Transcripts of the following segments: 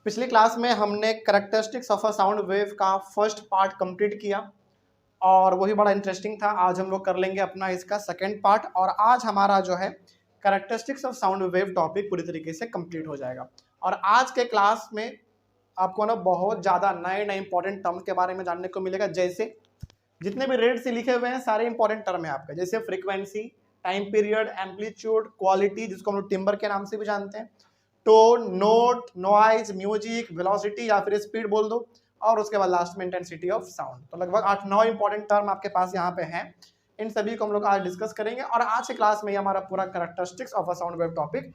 पिछली क्लास में हमने characteristics of a sound wave का फर्स्ट पार्ट कंप्लीट किया और वही बड़ा इंटरेस्टिंग था। आज हम लोग कर लेंगे अपना इसका सेकंड पार्ट और आज हमारा जो है characteristics of sound wave topic पूरी तरीके से कंप्लीट हो जाएगा। और आज के क्लास में आपको ना बहुत ज़्यादा नए नए इंपॉर्टेंट टर्म्स के बारे में जानने को मिलेगा। जैसे जितने भी रेट से लिखे हुए हैं सारे इंपॉर्टेंट टर्म है आपके, जैसे frequency, time period, amplitude, quality जिसको हम लोग टिम्बर के नाम से भी जानते हैं, tone, note, noise, music, velocity या फिर स्पीड बोल दो, और उसके बाद लास्ट में इंटेंसिटी ऑफ साउंड। तो लगभग 8-9 इंपॉर्टेंट टर्म आपके पास यहाँ पे हैं। इन सभी को हम लोग आज डिस्कस करेंगे और आज के क्लास में हमारा पूरा characteristics of a sound wave topic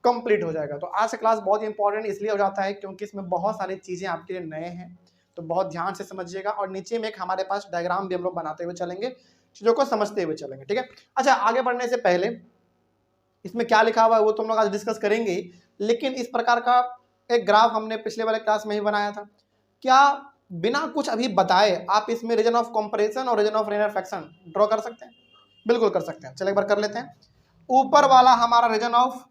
complete हो जाएगा। तो आज का क्लास बहुत इंपॉर्टेंट इसलिए हो जाता है क्योंकि इसमें बहुत सारी चीजें आपके लिए नए हैं, तो बहुत ध्यान से समझिएगा। और नीचे में एक हमारे पास डायग्राम भी हम लोग बनाते हुए चलेंगे, चीजों को समझते हुए चलेंगे, ठीक है। अच्छा, आगे बढ़ने से पहले इसमें क्या लिखा हुआ है वो तो हम लोग आज डिस्कस करेंगे ही, लेकिन इस प्रकार का एक ग्राफ हमने पिछले वाले क्लास में ही बनाया था। क्या बिना कुछ अभी बताए आप इसमें रीजन ऑफ कंप्रेशन और रीजन ऑफ रेनफेक्शन ड्रॉ कर सकते हैं? बिल्कुल कर सकते हैं। चलिए एक बार कर लेते हैं। ऊपर वाला हमारा रीजन ऑफ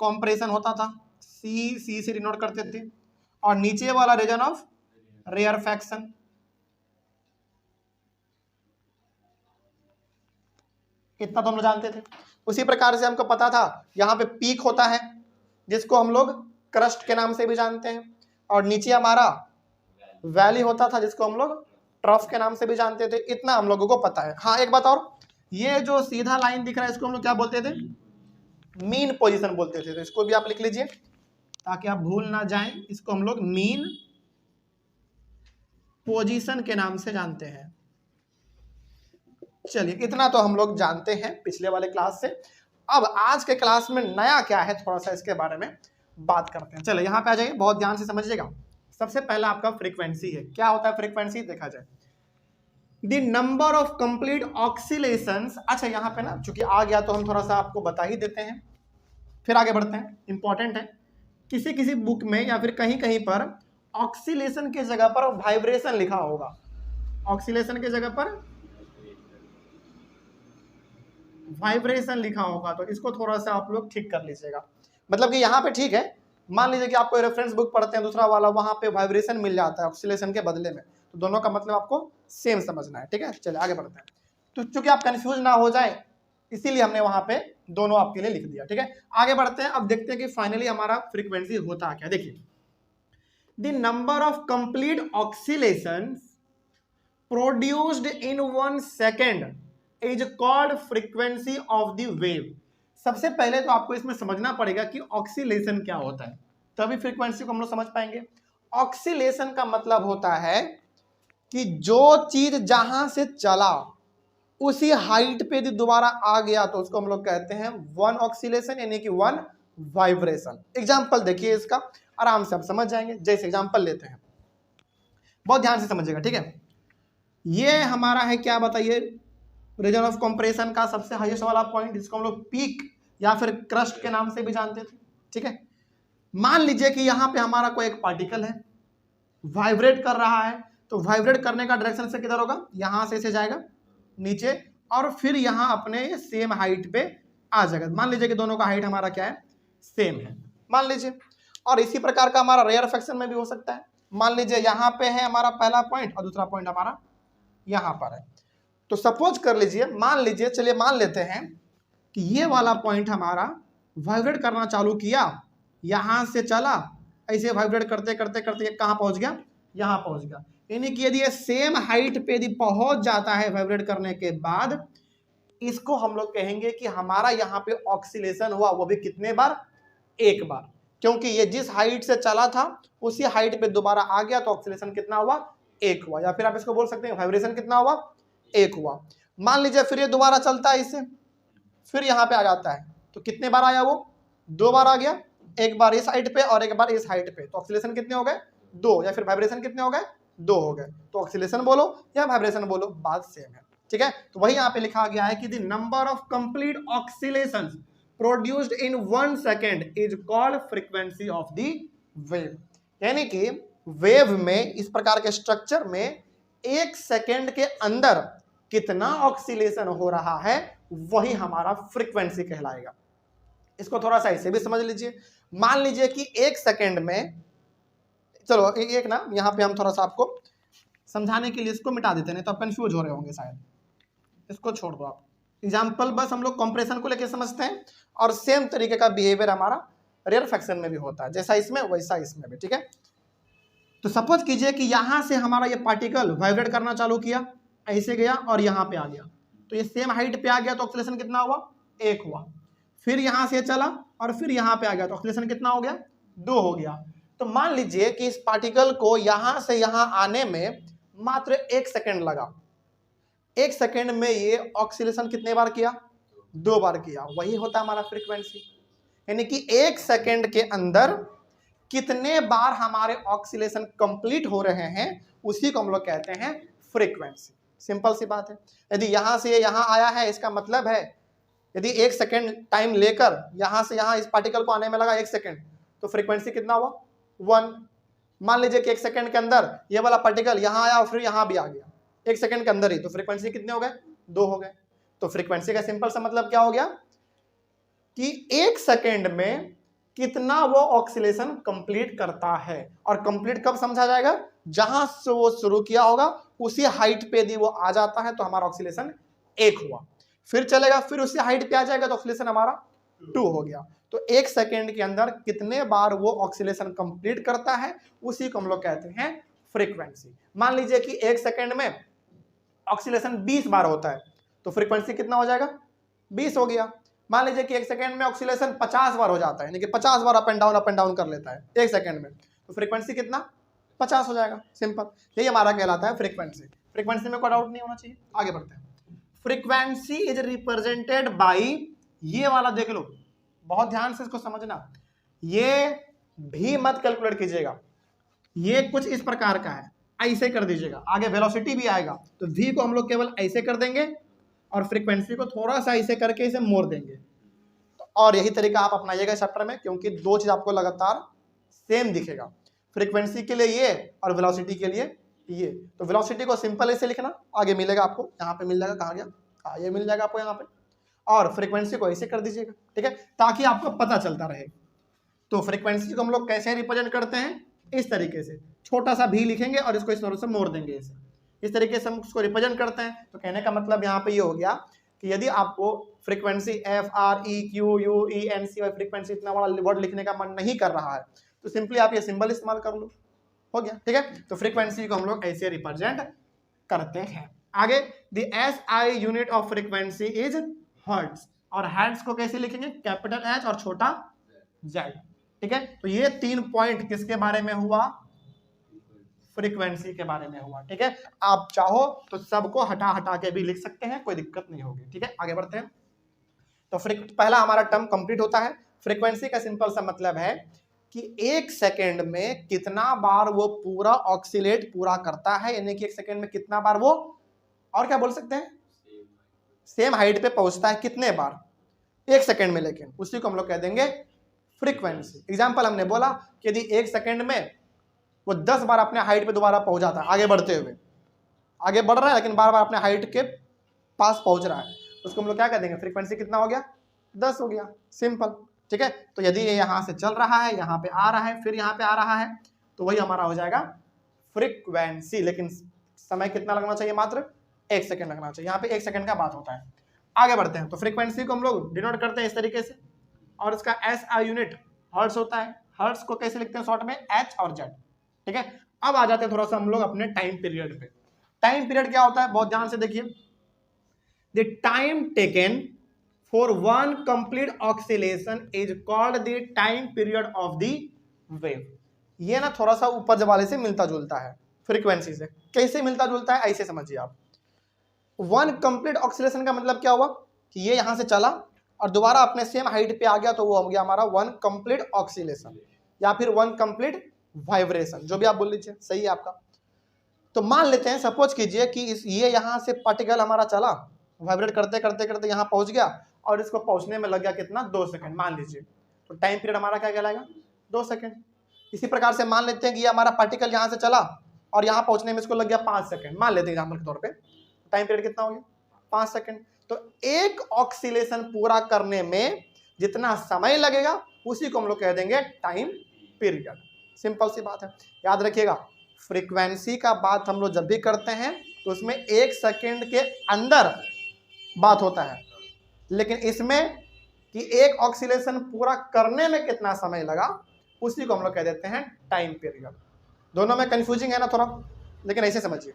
कंप्रेशन होता था, सी से डिनोट करते थे, और नीचे वाला रीजन ऑफ रेयरफेक्शन। इतना तो हम लोग जानते थे। उसी प्रकार से हमको पता था यहाँ पे पीक होता है जिसको हम लोग क्रस्ट के नाम से भी जानते हैं, और नीचे हमारा वैली होता था जिसको हम लोग ट्रफ के नाम से भी जानते थे। इतना हम लोगों को पता है। हाँ, एक बात और, ये जो सीधा लाइन दिख रहा है इसको हम लोग क्या बोलते थे? मीन पोजीशन बोलते थे। तो इसको भी आप लिख लीजिए ताकि आप भूल ना जाएं। इसको हम लोग मीन पोजीशन के नाम से जानते हैं। चलिए, इतना तो हम लोग जानते हैं पिछले वाले क्लास से। अब आज के क्लास में नया क्या है थोड़ा सा इसके बारे में बात करते हैं। चलिए यहाँ पे आ जाइए, बहुत ध्यान से समझिएगा। सबसे पहला आपका फ्रीक्वेंसी है। क्या होता है फ्रीक्वेंसी? देखा जाए द नंबर ऑफ कंप्लीट ऑक्सीलेशंस। अच्छा, यहाँ पे ना चूंकि आ गया तो हम थोड़ा सा आपको बता ही देते हैं, फिर आगे बढ़ते हैं। इंपॉर्टेंट है, किसी किसी बुक में या फिर कहीं कहीं पर ऑक्सीलेशन के जगह पर वाइब्रेशन लिखा होगा। ऑक्सीलेशन के जगह पर वाइब्रेशन लिखा होगा, तो इसको थोड़ा सा आप लोग ठीक कर लीजिएगा। मतलब कि यहाँ पे ठीक है, मान लीजिए कि आपको रेफरेंस बुक पढ़ते हैं दूसरा वाला, वहां पे वाइब्रेशन मिल जाता है ऑक्सीलेशन के बदले में, तो दोनों का मतलब आपको सेम समझना है, ठीक है। चलिए आगे बढ़ते हैं। तो चूंकि आप कंफ्यूज ना हो जाए इसीलिए हमने वहां पे दोनों आपके लिए लिख दिया, ठीक है। आगे बढ़ते हैं। अब देखते हैं कि फाइनली हमारा फ्रीक्वेंसी होता क्या। देखिए, the number of complete oscillation produced in 1 second is called frequency of the wave. सबसे पहले तो आपको इसमें समझना पड़ेगा कि ऑक्सीलेशन क्या होता है, तभी फ्रीक्वेंसी को हम लोग समझ पाएंगे। ऑक्सीलेशन का मतलब होता है कि जो चीज जहां से चला उसी हाइट पे यदि दोबारा आ गया तो उसको हम लोग कहते हैं वन ऑक्सीलेशन, यानी कि वन वाइब्रेशन। एग्जाम्पल देखिए इसका, आराम से आप समझ जाएंगे। जैसे एग्जाम्पल लेते हैं, बहुत ध्यान से समझिएगा, ठीक है। ये हमारा है, क्या बताइए, रीजन ऑफ कंप्रेशन का सबसे हाईएस्ट वाला पॉइंट, जिसको हम लोग पीक या फिर क्रस्ट के नाम से भी जानते थे, ठीक है। मान लीजिए कि यहाँ पे हमारा कोई एक पार्टिकल है, वाइब्रेट कर रहा है, तो वाइब्रेट करने का डायरेक्शन से किधर होगा? यहाँ से जाएगा नीचे और फिर यहाँ अपने सेम हाइट पे आ जाएगा। मान लीजिए कि दोनों का हाइट हमारा क्या है? सेम है, मान लीजिए। और इसी प्रकार का हमारा रेयरफेक्शन में भी हो सकता है। मान लीजिए यहाँ पे है हमारा पहला पॉइंट और दूसरा पॉइंट हमारा यहाँ पर है। तो सपोज कर लीजिए, मान लीजिए, चलिए मान लेते हैं कि ये वाला पॉइंट हमारा वाइब्रेट करना चालू किया, यहां से चला, ऐसे वाइब्रेट करते करते करते कहां पहुंच गया? यहां पहुंच गया। यानी कि यदि ये सेम हाइट पे यदि पहुंच जाता है वाइब्रेट करने के बाद, इसको हम लोग कहेंगे कि हमारा यहाँ पे ऑक्सीलेशन हुआ। वो भी कितने बार? एक बार, क्योंकि ये जिस हाइट से चला था उसी हाइट पे दोबारा आ गया, तो ऑक्सीलेशन कितना हुआ? एक हुआ। या फिर आप इसको बोल सकते हैं वाइब्रेशन कितना हुआ? एक हुआ। मान लीजिए फिर ये दोबारा चलता है इससे, फिर यहाँ पे आ जाता है, तो कितने बार आया? वो 2 बार आ गया, एक बार इस हाइट पे और एक बार इस हाइट पे, तो ऑक्सीलेशन कितने हो गए? 2। या फिर वाइब्रेशन कितने हो गए? 2 हो गए। तो ऑक्सीलेशन बोलो या वाइब्रेशन बोलो, बात सेम है, ठीक है। तो वही यहाँ पे लिखा गया है कि the number of complete oscillation produced in 1 second is called frequency of the wave. यानी कि वेव में, इस प्रकार के स्ट्रक्चर में 1 सेकेंड के अंदर कितना ऑक्सीलेशन हो रहा है वही हमारा फ्रीक्वेंसी कहलाएगा। इसको थोड़ा सा ऐसे भी समझ लीजिए। मान लीजिए कि 1 सेकेंड में चलो एक ना यहाँ पे हम थोड़ा सा आपको समझाने के लिए इसको मिटा देते हैं, नहीं तो आप कंफ्यूज हो रहे होंगे शायद, इसको छोड़ दो आप। एग्जाम्पल बस हम लोग कंप्रेशन को लेके समझते हैं, और सेम तरीके का बिहेवियर हमारा रेयरफैक्शन में भी होता है, जैसा इसमें वैसा इसमें भी, ठीक है। तो सपोज कीजिए कि यहाँ से हमारा ये पार्टिकल वाइब्रेट करना चालू किया, ऐसे गया और यहाँ पे आ गया, तो ये सेम हाइट पे आ गया, तो ऑक्सीलेशन कितना हुआ, 1 हुआ। फिर यहाँ से चला और फिर यहाँ पे आ गया, तो ऑक्सीलेशन कितना हो गया, 2 हो गया। तो मान लीजिए कि इस पार्टिकल को यहाँ से यहाँ आने में मात्र 1 सेकेंड लगा। 1 सेकेंड में ये ऑक्सीलेशन कितने बार किया, 2 बार किया। वही होता है हमारा फ्रीक्वेंसी, यानी कि 1 सेकेंड के अंदर कितने बार हमारे ऑक्सीलेशन कंप्लीट हो रहे हैं, उसी को हम लोग कहते हैं फ्रीक्वेंसी। सिंपल सी बात है। यदि यहां से यहां आया है, इसका मतलब है यदि 1 सेकेंड टाइम लेकर यहां से यहां इस पार्टिकल को आने में लगा 1 सेकेंड, तो फ्रीक्वेंसी कितना हुआ, 1। मान लीजिए कि 1 सेकेंड के अंदर ये वाला पार्टिकल यहां आया और फिर यहां भी आ गया, 1 सेकेंड के अंदर ही, तो फ्रीक्वेंसी कितने हो गए, 2 हो गए। तो फ्रीक्वेंसी का सिंपल सा मतलब क्या हो गया कि 1 सेकेंड में कितना वो ऑक्सीलेशन कंप्लीट करता है। और कंप्लीट कब समझा जाएगा, जहां से वो शुरू किया होगा उसी हाइट पे यदि वो आ जाता है तो हमारा ऑक्सीलेशन 1 हुआ, फिर चलेगा, फिर उसी हाइट पे आ जाएगा तो ऑक्सीलेशन हमारा 2 हो गया। तो 1 सेकेंड के अंदर कितने बार वो ऑक्सीलेशन कंप्लीट करता है, उसी को हम लोग कहते हैं फ्रीक्वेंसी। मान लीजिए कि 1 सेकेंड में ऑक्सीलेशन 20 बार होता है, तो फ्रीक्वेंसी कितना हो जाएगा, 20 हो गया। मान लीजिए कि 1 सेकेंड में ऑक्सीलेशन 50 बार हो जाता है, यानी कि 50 बार अप एंड डाउन कर लेता है 1 सेकेंड में, तो फ्रीक्वेंसी कितना, 50 हो जाएगा। सिंपल, यही हमारा कहलाता है फ्रीक्वेंसी। फ्रीक्वेंसी में कोई डाउट नहीं होना चाहिए। आगे बढ़ते हैं। फ्रीक्वेंसी इज रिप्रेजेंटेड बाई, ये वाला देख लो, बहुत ध्यान से इसको समझना, ये भी मत कैलकुलेट कीजिएगा, ये कुछ इस प्रकार का है, ऐसे कर दीजिएगा। आगे वेलोसिटी भी आएगा, तो v को हम लोग केवल ऐसे कर देंगे और फ्रीक्वेंसी को थोड़ा सा ऐसे करके इसे मोड़ देंगे। तो और यही तरीका आप अपनाइएगा चैप्टर में, क्योंकि 2 चीज आपको लगातार सेम दिखेगा, फ्रीक्वेंसी के लिए ये और वेलोसिटी के लिए ये। तो वेलोसिटी को सिंपल ऐसे लिखना, आगे मिलेगा आपको, यहाँ पे मिल जाएगा, कहाँ गया, हाँ ये मिल जाएगा आपको यहाँ पे, और फ्रीक्वेंसी को ऐसे कर दीजिएगा, ठीक है, ताकि आपको पता चलता रहे। तो फ्रीक्वेंसी को हम लोग कैसे रिप्रेजेंट करते हैं, इस तरीके से, छोटा सा भी लिखेंगे और इसको इस तरह से मोड़ देंगे, इस तरीके से हम उसको रिप्रेजेंट करते हैं। तो कहने का मतलब यहाँ पे ये हो गया कि यदि आपको फ्रीक्वेंसी FREQUENCY फ्रीक्वेंसी इतना बड़ा वर्ड लिखने का मन नहीं कर रहा है, तो सिंपली आप ये सिंबल इस्तेमाल कर लो, हो गया, ठीक है। तो फ्रीक्वेंसी को हम लोग ऐसे रिप्रेजेंट करते हैं। आगे, the SI unit of frequency is hertz, और हर्ट्ज को कैसे लिखेंगे, कैपिटल H और छोटा z, ठीक है। तो ये 3 पॉइंट किसके बारे में हुआ, फ्रीक्वेंसी के बारे में हुआ, ठीक है। आप चाहो तो सबको हटा हटा के भी लिख सकते हैं, कोई दिक्कत नहीं होगी, ठीक है। आगे बढ़ते हैं। तो पहला हमारा टर्म कंप्लीट होता है। फ्रीक्वेंसी का सिंपल सा मतलब है कि 1 सेकेंड में कितना बार वो पूरा ऑक्सीलेट पूरा करता है, यानी कि 1 सेकेंड में कितना बार वो, और क्या बोल सकते हैं, सेम हाइट पे पहुंचता है, कितने बार, 1 सेकेंड में, लेकिन उसी को हम लोग कह देंगे फ्रीक्वेंसी। एग्जाम्पल हमने बोला कि यदि 1 सेकेंड में वो 10 बार अपने हाइट पे दोबारा पहुंच जाता है, आगे बढ़ते हुए, आगे बढ़ रहा है लेकिन बार बार अपने हाइट के पास पहुंच रहा है, उसको हम लोग क्या कह देंगे, फ्रीक्वेंसी कितना हो गया, 10 हो गया, सिंपल, ठीक है। तो यदि ये यहाँ से चल रहा है, यहाँ पे आ रहा है, फिर यहाँ पे आ रहा है, तो वही हमारा हो जाएगा फ्रीक्वेंसी। लेकिन समय कितना लगना चाहिए, मात्र 1 सेकेंड लगना चाहिए, यहाँ पे 1 सेकेंड का बात होता है। आगे बढ़ते हैं। तो फ्रीक्वेंसी को हम लोग डिनोट करते हैं इस तरीके से, और इसका SI यूनिट हर्ट्ज होता है। हर्ट्ज को कैसे लिखते हैं शॉर्ट में, H और Z, ठीक है। अब आ जाते हैं थोड़ा सा हम लोग अपने टाइम पीरियड पे। टाइम पीरियड क्या होता है, बहुत ध्यान से देखिए, the time taken for one complete oscillation is called the time period of the wave. ये ना थोड़ा सा ऊपर वाले से मिलता जुलता है, फ्रीक्वेंसी से। कैसे मिलता जुलता है, ऐसे समझिए आप। वन कंप्लीट ऑक्सीलेशन का मतलब क्या हुआ कि ये यहां से चला और दोबारा अपने सेम हाइट पे आ गया, तो वो हो गया हमारा वन कंप्लीट ऑक्सीलेशन, या फिर वन कंप्लीट वाइब्रेशन, जो भी आप बोल लीजिए, सही है आपका। तो मान लेते हैं, सपोज कीजिए कि ये यहाँ से पार्टिकल हमारा चला, वाइब्रेट करते करते करते यहाँ पहुंच गया, और इसको पहुंचने में लग गया कितना, 2 सेकंड मान लीजिए। तो टाइम पीरियड हमारा क्या कहलाएगा, 2 सेकंड। इसी प्रकार से मान लेते हैं कि ये हमारा पार्टिकल यहाँ से चला और यहाँ पहुंचने में इसको लग गया 5 सेकंड, मान लेते हैं एग्जाम्पल के तौर पर। टाइम पीरियड कितना हो गया, 5 सेकंड। तो एक ऑक्सीलेशन पूरा करने में जितना समय लगेगा, उसी को हम लोग कह देंगे टाइम पीरियड, सिंपल सी बात है। याद रखिएगा, फ्रीक्वेंसी का बात हम लोग जब भी करते हैं तो उसमें 1 सेकेंड के अंदर बात होता है, लेकिन इसमें कि एक ऑक्सीलेशन पूरा करने में कितना समय लगा उसी को हम लोग कह देते हैं टाइम पीरियड। दोनों में कंफ्यूजिंग है ना थोड़ा, लेकिन ऐसे समझिए,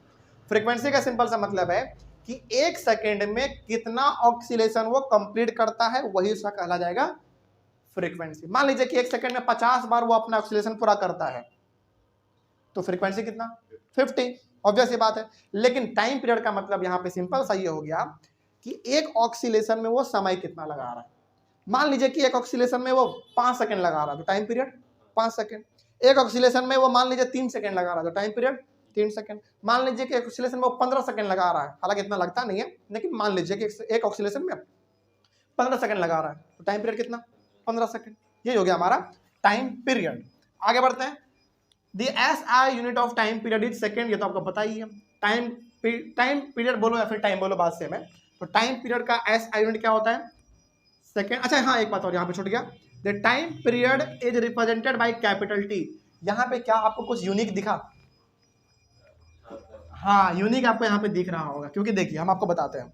फ्रीक्वेंसी का सिंपल सा मतलब है कि 1 सेकेंड में कितना ऑक्सीलेशन वो कंप्लीट करता है, वही उसका कहला जाएगा फ्रीक्वेंसी। मान लीजिए कि 1 सेकेंड में 50 बार वो अपना ऑक्सीलेशन पूरा करता है, तो फ्रीक्वेंसी कितना, 50, ऑब्वियस ये बात है। लेकिन टाइम पीरियड का मतलब यहाँ पे सिंपल सा ये हो गया कि एक ऑक्सीलेशन में वो समय कितना लगा रहा है। मान लीजिए कि एक ऑक्सीलेशन में वो 5 सेकंड लगा रहा है, तो टाइम पीरियड 5 सेकंड। एक ऑक्सीलेशन में वो मान लीजिए 3 सेकंड लगा रहा है, तो टाइम पीरियड 3 सेकंड। मान लीजिए कि एक ऑक्सीलेशन में वो 15 सेकंड लगा रहा है, हालांकि इतना लगता नहीं है, लेकिन मान लीजिए कि एक ऑक्सीलेशन में 15 सेकंड लगा रहा है, तो टाइम पीरियड कितना, 15 सेकंड। ये हो गया हमारा टाइम पीरियड। आगे बढ़ते हैं। The SI unit of time period is second, ये तो आपको पता ही है। टाइम पीरियड बोलो या फिर टाइम बोलो, बात सेम है। तो टाइम पीरियड का SI यूनिट क्या होता है, सेकेंड। अच्छा हाँ, एक बात और यहाँ पे छूट गया, the time period is represented by capital T। यहाँ पे क्या आपको कुछ यूनिक दिखा, हाँ यूनिक आपको यहाँ पे दिख रहा होगा, क्योंकि देखिए हम आपको बताते हैं,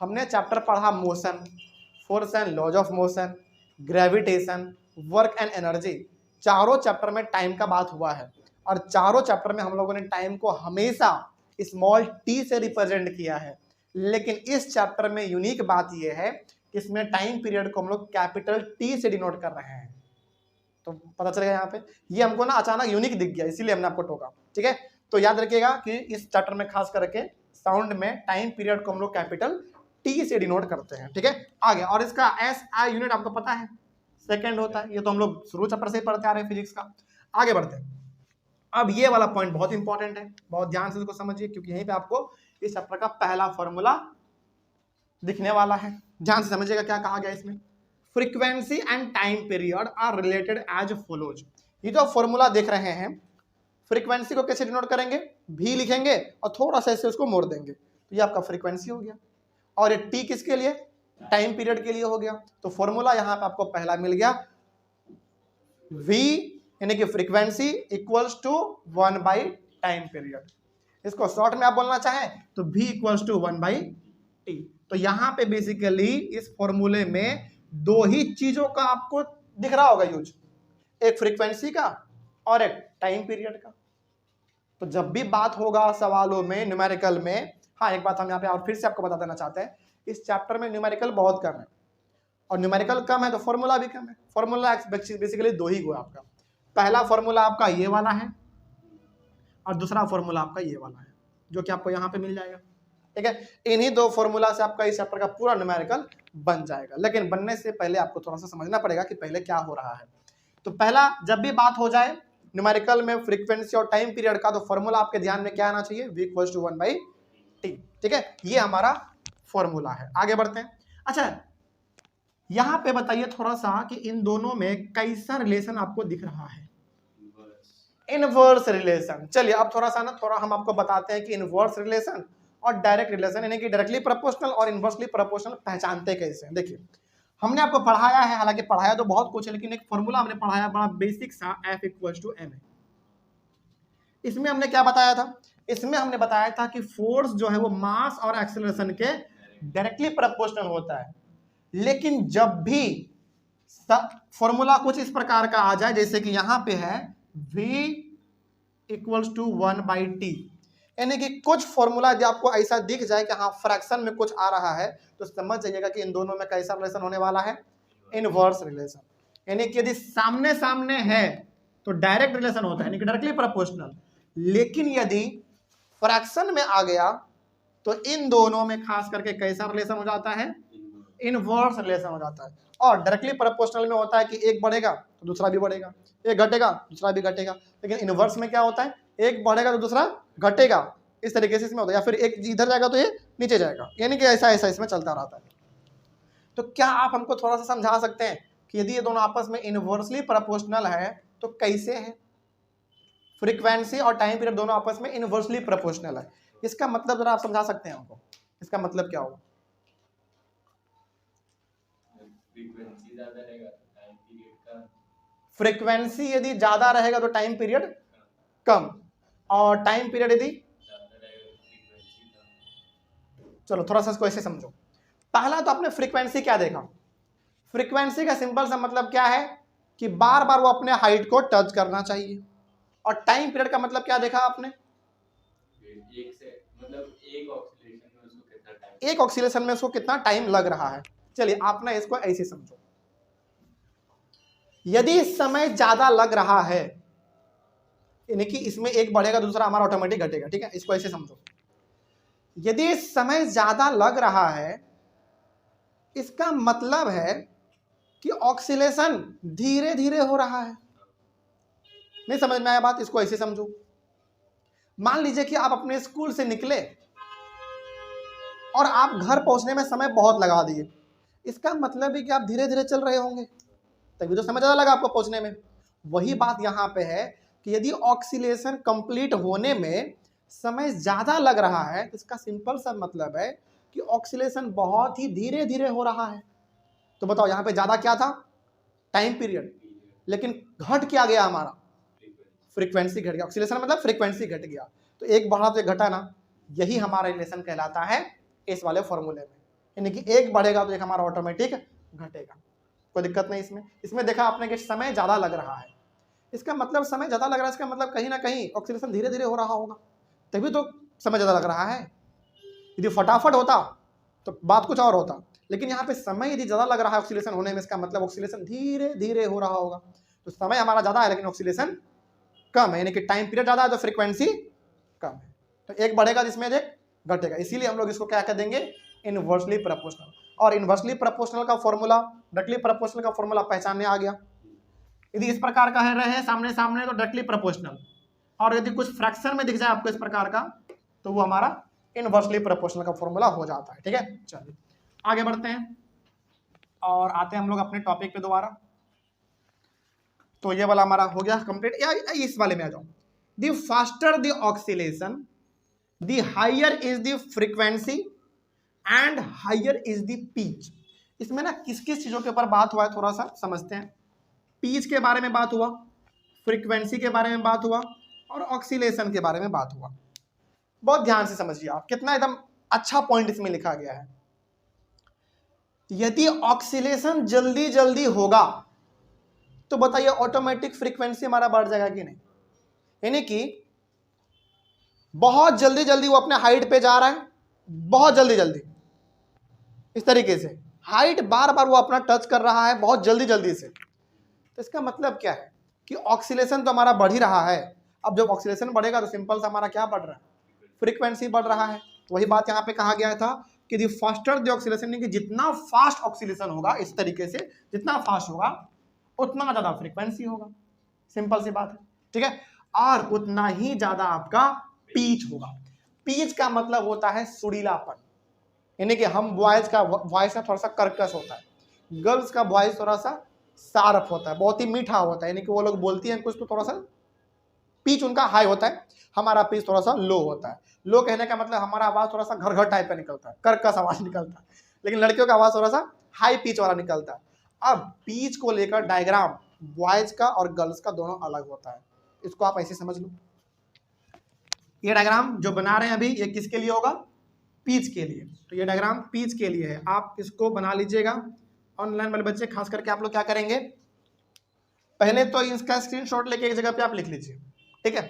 हमने चैप्टर पढ़ा motion, force and laws of motion, gravitation, work and energy. चारों चैप्टर में टाइम का बात हुआ है, और चारों चैप्टर में हम लोगों ने टाइम को हमेशा स्मॉल t से रिप्रेजेंट किया है। लेकिन इस चैप्टर में यूनिक बात यह है कि इसमें टाइम पीरियड को हम लोग कैपिटल T से डिनोट कर रहे हैं। तो पता चलेगा यहाँ पे, ये हमको ना अचानक यूनिक दिख गया, इसीलिए हमने आपको टोका। ठीक है, तो याद रखिएगा कि इस चैप्टर में खास करके साउंड में टाइम पीरियड को हम लोग कैपिटल T से डिनोट करते हैं। ठीक है, आगे, और इसका SI यूनिट आपको पता है सेकंड होता है, ये तो हम लोग शुरू चैप्टर से ही पढ़ते आ रहे हैं फिजिक्स का। आगे बढ़ते हैं। अब ये वाला पॉइंट बहुत इंपॉर्टेंट है, बहुत ध्यान से इसको समझिए, क्योंकि यहीं पे आपको इस चैप्टर का पहला फॉर्मूला दिखने वाला है। ध्यान से समझिएगा क्या कहा गया इसमें। Frequency and time period are related as follows. ये जो फॉर्मूला देख रहे हैं, फ्रीक्वेंसी को कैसे डिनोट करेंगे, भी लिखेंगे और थोड़ा सा ऐसे उसको मोड़ देंगे, तो ये आपका फ्रीक्वेंसी हो गया। और ये टी किसके लिए, टाइम पीरियड के लिए हो गया। तो फॉर्मूला यहाँ पे आपको पहला मिल गया, v यानी कि frequency equals to 1 by time period. इसको शॉर्ट में आप बोलना चाहें तो v equals to 1 by T. तो यहाँ पे बेसिकली इस फॉर्मूले में दो ही चीजों का आपको दिख रहा होगा यूज, एक फ्रीक्वेंसी का और एक टाइम पीरियड का। तो जब भी बात होगा सवालों में, न्यूमेरिकल में, हाँ एक बात हम यहाँ पे और फिर से आपको बता देना चाहते हैं, इस चैप्टर में न्यूमेरिकल बहुत कम है, और न्यूमेरिकल कम है तो फॉर्मूला भी कम है। फॉर्मूला बेसिकली दो ही हुआ आपका, पहला फॉर्मूला आपका ये वाला है और दूसरा फॉर्मूला आपका ये वाला है, जो कि आपको यहाँ पे मिल जाएगा। ठीक है, इन्हीं दो फॉर्मूला से आपका इस चैप्टर का पूरा न्यूमेरिकल बन जाएगा। लेकिन बनने से पहले आपको थोड़ा सा समझना पड़ेगा कि पहले क्या हो रहा है। तो पहला, जब भी बात हो जाए न्यूमेरिकल में फ्रीक्वेंसी और टाइम पीरियड का, तो फॉर्मूला आपके ध्यान में क्या आना चाहिए, v equals to 1 by T. ठीक है, ये हमारा फॉर्मूला है। आगे बढ़ते हैं। अच्छा, यहां पे बताइए थोड़ा सा कि इन दोनों में कैसा रिलेशन आपको दिख रहा है, इनवर्स रिलेशन। चलिए अब थोड़ा सा ना, थोड़ा हम आपको बताते हैं कि इनवर्स रिलेशन और डायरेक्ट रिलेशन, यानी कि डायरेक्टली प्रोपोर्शनल और इनवर्सली प्रोपोर्शनल पहचानते कैसे हैं। देखिए, हमने आपको पढ़ाया है, हालांकि पढ़ाया तो बहुत कुछ है, लेकिन एक फॉर्मूला हमने पढ़ाया बड़ा बेसिक सा, F इक्वल्स टू ma। इसमें हमने क्या बताया था, इसमें हमने बताया था कि फोर्स जो है वो मास और एक्सेलरेशन के डायरेक्टली प्रोपोर्शनल होता है। लेकिन जब भी फॉर्मूला कुछ इस प्रकार का आ जाए, जैसे कि यहां पे है v equals to 1 by T, यानी कि कुछ फॉर्मूला जब आपको ऐसा दिख जाए कि हाँ फ्रैक्शन में कुछ आ रहा है, तो समझ जाइएगा कि इन दोनों में कैसा रिलेशन होने वाला है, इनवर्स रिलेशन। यानी कि यदि सामने सामने है तो डायरेक्ट रिलेशन होता है, यानी कि डायरेक्टली प्रोपोर्शनल। लेकिन यदि फ्रैक्शन में आ गया तो इन दोनों में खास करके कैसा रिलेशन हो जाता है, इनवर्स रिलेशन हो जाता है। और डायरेक्टली प्रोपोर्शनल में होता है कि एक बढ़ेगा तो दूसरा भी बढ़ेगा, एक घटेगा दूसरा भी घटेगा। लेकिन इनवर्स में क्या होता है, एक बढ़ेगा तो दूसरा घटेगा, इस तरीके से इसमें होता है। या फिर एक इधर जाएगा तो ये नीचे जाएगा, यानी कि ऐसा ऐसा इसमें चलता रहता है। तो क्या आप हमको थोड़ा सा समझा सकते हैं कि यदि ये दोनों आपस में इनवर्सली प्रोपोर्शनल है तो कैसे है, फ्रीक्वेंसी और टाइम पीरियड दोनों आपस में इनवर्सली प्रोपोर्शनल है, इसका मतलब जरा आप समझा सकते हैं हमको, इसका मतलब क्या होगा। फ्रीक्वेंसी ज्यादा रहेगा, टाइम पीरियड का फ्रीक्वेंसी यदि ज्यादा रहेगा तो टाइम पीरियड कम, और टाइम पीरियड यदि, चलो थोड़ा सा इसको ऐसे समझो। पहला तो आपने फ्रीक्वेंसी क्या देखा, फ्रीक्वेंसी का सिंपल सा मतलब क्या है कि बार बार वो अपने हाइट को टच करना चाहिए। और टाइम पीरियड का मतलब क्या देखा आपने, एक ऑक्सीलेशन में उसको कितना टाइम लग रहा है। चलिए आप ना इसको ऐसे समझो, यदि समय ज्यादा लग रहा है यानी कि इसमें एक बढ़ेगा दूसरा हमारा ऑटोमेटिक घटेगा, ठीक है, इसको ऐसे समझो। यदि समय ज्यादा लग रहा है इसका मतलब है कि ऑक्सीलेशन धीरे धीरे हो रहा है। नहीं समझ में आया बात, इसको ऐसे समझो। मान लीजिए कि आप अपने स्कूल से निकले और आप घर पहुंचने में समय बहुत लगा दिए, इसका मतलब है कि आप धीरे धीरे चल रहे होंगे, तभी तो समय ज्यादा लगा आपको पहुंचने में। वही बात यहां पे है कि यदि ऑक्सीलेशन कंप्लीट होने में समय ज्यादा लग रहा है, इसका सिंपल सा मतलब है कि ऑक्सीलेशन बहुत ही धीरे धीरे हो रहा है। तो बताओ यहां पे ज्यादा क्या था, टाइम पीरियड, लेकिन घट क्या गया हमारा, फ्रीक्वेंसी घट गया। ऑक्सीलेशन मतलब फ्रीक्वेंसी घट गया, तो एक बढ़ा तो एक घटा ना, यही हमारा रिलेशन कहलाता है इस वाले फॉर्मूले में। यानी कि एक बढ़ेगा तो एक हमारा ऑटोमेटिक घटेगा, कोई दिक्कत नहीं इसमें। इसमें देखा आपने कि समय ज्यादा लग रहा है, इसका मतलब समय ज्यादा लग रहा है, इसका मतलब कहीं ना कहीं ऑक्सीलेशन धीरे धीरे हो रहा होगा, तभी तो समय ज्यादा लग रहा है। यदि फटाफट होता तो बात कुछ और होता, लेकिन यहाँ पे समय यदि ज्यादा लग रहा है ऑक्सीलेशन होने में, इसका मतलब ऑक्सीलेशन धीरे धीरे हो रहा होगा। तो समय हमारा ज्यादा है लेकिन ऑक्सीलेशन कम है, यानी कि टाइम पीरियड ज्यादा है तो फ्रीक्वेंसी कम है। तो एक बढ़ेगा जिसमें एक घटेगा, इसीलिए हम लोग इसको क्या कह देंगे, इनवर्सली प्रोपोर्शनल। और इनवर्सली प्रोपोर्शनल का फॉर्मूला, डायरेक्टली प्रोपोर्शनल का फॉर्मूला पहचानने आ गया। यदि इस प्रकार का है रहे सामने सामने तो डायरेक्टली प्रोपोर्शनल, और यदि कुछ फ्रैक्शन में दिख जाए आपको इस प्रकार का तो वो हमारा इनवर्सली प्रोपोर्शनल का फॉर्मूला हो जाता है। ठीक है, चलिए आगे बढ़ते हैं और आते हैं हम लोग अपने टॉपिक पे दोबारा। तो ये वाला हमारा हो गया कंप्लीट, या इस वाले में आ जाओ। The faster the oscillation the higher is the frequency and higher is the pitch. इसमें ना किस किस चीजों के ऊपर बात हुआ है थोड़ा सा समझते हैं। पिच के बारे में बात हुआ, फ्रीक्वेंसी के बारे में बात हुआ, और ऑक्सीलेशन के बारे में बात हुआ। बहुत ध्यान से समझिए आप, कितना एकदम अच्छा पॉइंट इसमें लिखा गया है। यदि ऑक्सीलेशन जल्दी जल्दी होगा तो बताइए ऑटोमेटिक फ्रीक्वेंसी हमारा बढ़ जाएगा कि नहीं। यानी कि बहुत जल्दी जल्दी वो अपने हाइट पे जा रहा है, बहुत जल्दी जल्दी, इस तरीके से हाइट बार बार वो अपना टच कर रहा है बहुत जल्दी जल्दी से, तो इसका मतलब क्या है कि ऑक्सीलेशन तो हमारा बढ़ ही रहा है। अब जब ऑक्सीलेशन बढ़ेगा तो सिंपल सा हमारा क्या बढ़ रहा है, फ्रीक्वेंसी बढ़ रहा है। तो वही बात यहाँ पे कहा गया था कि द फास्टर द ऑक्सीलेशन, कि जितना फास्ट ऑक्सीलेशन होगा, इस तरीके से जितना फास्ट होगा उतना ज्यादा फ्रीक्वेंसी होगा, सिंपल सी बात है। ठीक है, और उतना ही ज्यादा आपका पीच होगा। पीच का मतलब होता है सुरीलापन, यानी कि हम बॉयज का वॉइस ना थोड़ा सा कर्कश होता है, गर्ल्स का वॉइस थोड़ा सा शार्प होता है, बहुत ही मीठा होता है, यानी कि वो लोग बोलती हैं कुछ तो थोड़ा सा पीच उनका हाई होता है, हमारा पीच थोड़ा सा लो होता है। लो कहने का मतलब हमारा आवाज थोड़ा सा घर घर टाइप का निकलता है, कर्कश आवाज निकलता है, लेकिन लड़कियों का आवाज थोड़ा सा हाई पीच वाला निकलता है। अब पीच को लेकर डायग्राम बॉयज का और गर्ल्स का दोनों अलग होता है, इसको आप ऐसे समझ लो। ये डायग्राम जो बना रहे हैं अभी, ये किसके लिए होगा, पीच के लिए। तो ये डायग्राम पीच के लिए है, आप इसको बना लीजिएगा। ऑनलाइन वाले बच्चे खास करके आप लोग क्या करेंगे, पहले तो इसका स्क्रीनशॉट लेके एक जगह पे आप लिख लीजिए, ठीक है।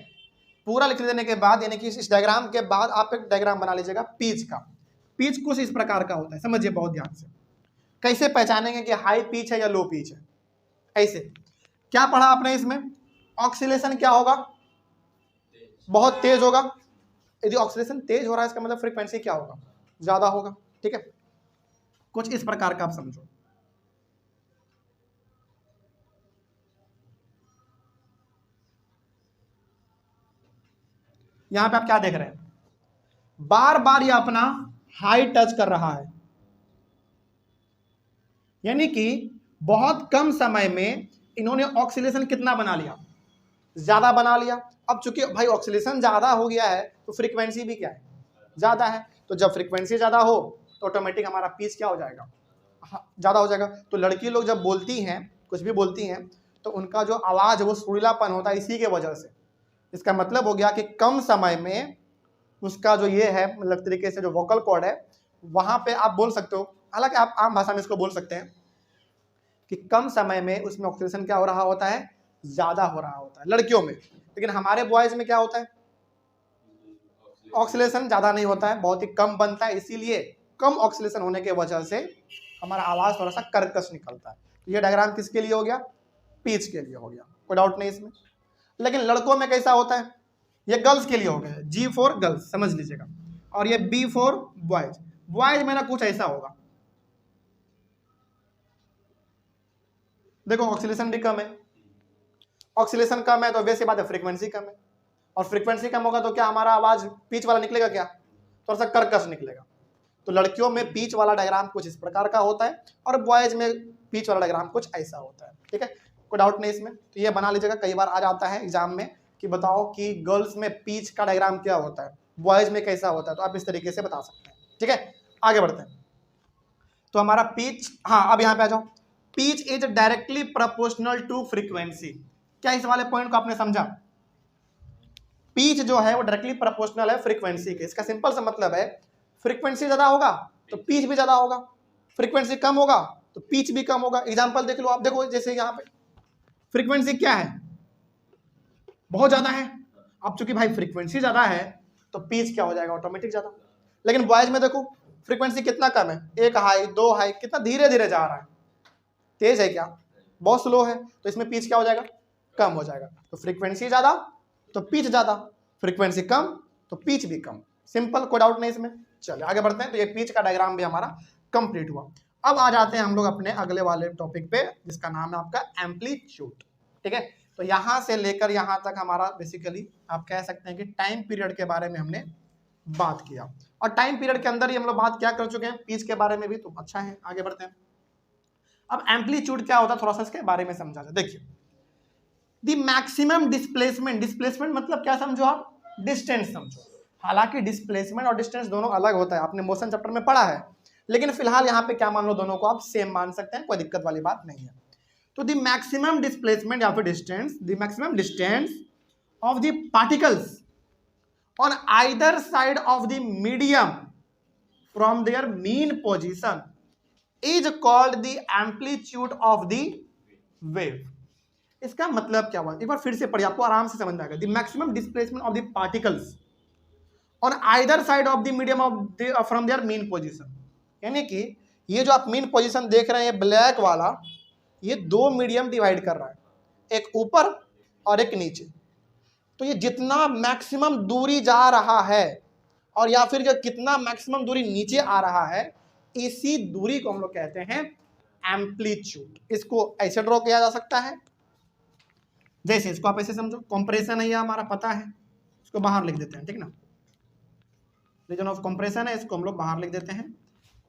पूरा लिख देने के बाद, यानी कि इस डायग्राम के बाद आप एक डायग्राम बना लीजिएगा पीच का। पीच कुछ इस प्रकार का होता है, समझिए बहुत ध्यान से। कैसे पहचानेंगे कि हाई पीच है या लो पीच है, ऐसे। क्या पढ़ा आपने इसमें, ऑक्सीलेशन क्या होगा, बहुत तेज होगा। यदि ऑक्सीलेशन तेज हो रहा है इसका मतलब फ्रीक्वेंसी क्या होगा, ज्यादा होगा। ठीक है, कुछ इस प्रकार का आप समझो। यहां पे आप क्या देख रहे हैं, बार बार ये अपना हाई टच कर रहा है, यानी कि बहुत कम समय में इन्होंने ऑक्सीलेशन कितना बना लिया, ज्यादा बना लिया। अब चूंकि भाई ऑक्सीलेशन ज्यादा हो गया है तो फ्रीक्वेंसी भी क्या है, ज्यादा है। तो जब फ्रीक्वेंसी ज्यादा हो तो ऑटोमेटिक हमारा पीच क्या हो जाएगा, ज्यादा हो जाएगा। तो लड़की लोग जब बोलती हैं, कुछ भी बोलती हैं, तो उनका जो आवाज वो सुरीलापन होता है इसी के वजह से। इसका मतलब हो गया कि कम समय में उसका जो ये है मतलब तरीके से जो वोकल कॉर्ड है वहां पे आप बोल सकते हो, हालांकि आप आम भाषा में इसको बोल सकते हैं कि कम समय में उसमें ऑक्सीडेशन क्या हो रहा होता है, ज्यादा हो रहा होता है लड़कियों में। लेकिन हमारे बॉयज में क्या होता है, ऑक्सीडेशन ज्यादा नहीं होता है, बहुत ही कम बनता है, इसीलिए कम ऑक्सीडेशन होने की वजह से हमारा आवाज थोड़ा सा कर्कश निकलता है। ये डायग्राम किसके लिए हो गया, पिच के लिए हो गया, कोई डाउट नहीं इसमें। लेकिन लड़कों में कैसा होता है, ये गर्ल्स के लिए हो गया, G फॉर गर्ल्स समझ लीजिएगा, और ये B फॉर बॉयज। बॉयज में ना कुछ ऐसा होगा, देखो ऑक्सीलेशन भी कम है, ऑक्सीलेशन कम है तो वैसे बात है फ्रीक्वेंसी कम है, और फ्रीक्वेंसी कम होगा तो क्या हमारा आवाज पिच वाला निकलेगा, क्या थोड़ा सा कर्कश निकलेगा। तो लड़कियों में पिच वाला डायग्राम कुछ इस प्रकार का होता है और बॉयज में पिच वाला डायग्राम कुछ ऐसा होता है। ठीक है, कोई डाउट नहीं इसमें। तो ये बना लीजिएगा, कई बार आ जाता है एग्जाम में कि बताओ कि गर्ल्स में पिच का डायग्राम क्या होता है, बॉयज में कैसा होता है, तो आप इस तरीके से बता सकते हैं। ठीक है, आगे बढ़ते हैं। तो हमारा पिच, हाँ अब यहाँ पे आ जाओ, pitch is directly proportional to frequency. क्या इस वाले पॉइंट को आपने समझा, पिच जो है वो डायरेक्टली प्रोपोर्शनल है फ्रीक्वेंसी के। इसका सिंपल सा मतलब है फ्रीक्वेंसी ज्यादा होगा तो पिच भी ज्यादा होगा, फ्रीक्वेंसी कम होगा तो पिच भी कम होगा। एग्जांपल देख लो आप, देखो जैसे यहाँ पे फ्रीक्वेंसी क्या है, बहुत ज्यादा है, अब चूंकि भाई फ्रीक्वेंसी ज्यादा है तो पिच क्या हो जाएगा, ऑटोमेटिक ज्यादा। लेकिन बॉयज में देखो फ्रीक्वेंसी कितना कम है, एक हाई दो हाई, कितना धीरे धीरे जा रहा है, तेज है क्या, बहुत स्लो है, तो इसमें पिच क्या हो जाएगा, कम हो जाएगा। तो फ्रीक्वेंसी ज्यादा तो पिच ज्यादा, फ्रीक्वेंसी कम तो पिच भी कम। सिंपल, कोई डाउट नहीं इसमें। चलिए आगे बढ़ते हैं। तो ये पिच का डायग्राम भी हमारा कंप्लीट हुआ। अब आ जाते हैं हम लोग अपने अगले वाले टॉपिक पे जिसका नाम है आपका एम्पलीट्यूड। ठीक है, तो यहां से लेकर यहां तक हमारा बेसिकली आप कह सकते हैं कि टाइम पीरियड के बारे में हमने बात किया, और टाइम पीरियड के अंदर ही हम लोग बात क्या कर चुके हैं, पिच के बारे में भी, तो अच्छा है। आगे बढ़ते हैं। अब एम्पलीट्यूड क्या होता है थोड़ा सा इसके बारे में समझा जाए। देखिए, द मैक्सिमम डिस्प्लेसमेंट, डिस्प्लेसमेंट मतलब क्या समझो आप, डिस्टेंस समझो। हालांकि डिस्प्लेसमेंट और डिस्टेंस दोनों अलग होता है, आपने मोशन चैप्टर में पढ़ा है, लेकिन फिलहाल यहाँ पे क्या मान लो, दोनों को आप सेम मान सकते हैं, कोई दिक्कत वाली बात नहीं है। तो द मैक्सिमम डिस्प्लेसमेंट या फिर distance, the maximum distance of the particles on either side of the medium from there mean position is called the amplitude of the wave. इसका मतलब क्या हुआ, एक बार फिर से पढ़िए, आपको आराम से समझ में आएगा। The maximum displacement of the particles on either side of the medium of from there mean position, यानी कि ये जो आप मीन पोजीशन देख रहे हैं ब्लैक वाला, ये दो मीडियम डिवाइड कर रहा है, एक ऊपर और एक नीचे। तो ये जितना मैक्सिमम दूरी जा रहा है और या फिर जो कितना मैक्सिमम दूरी नीचे आ रहा है, इसी दूरी को हम लोग कहते हैं एम्पलीट्यूड। इसको ऐसे ड्रॉ किया जा सकता है, जैसे इसको आप ऐसे समझो, कंप्रेशन है ये हमारा पता है, इसको बाहर लिख देते हैं, ठीक ना, रीजन ऑफ कंप्रेशन है, इसको हम लोग बाहर लिख देते हैं,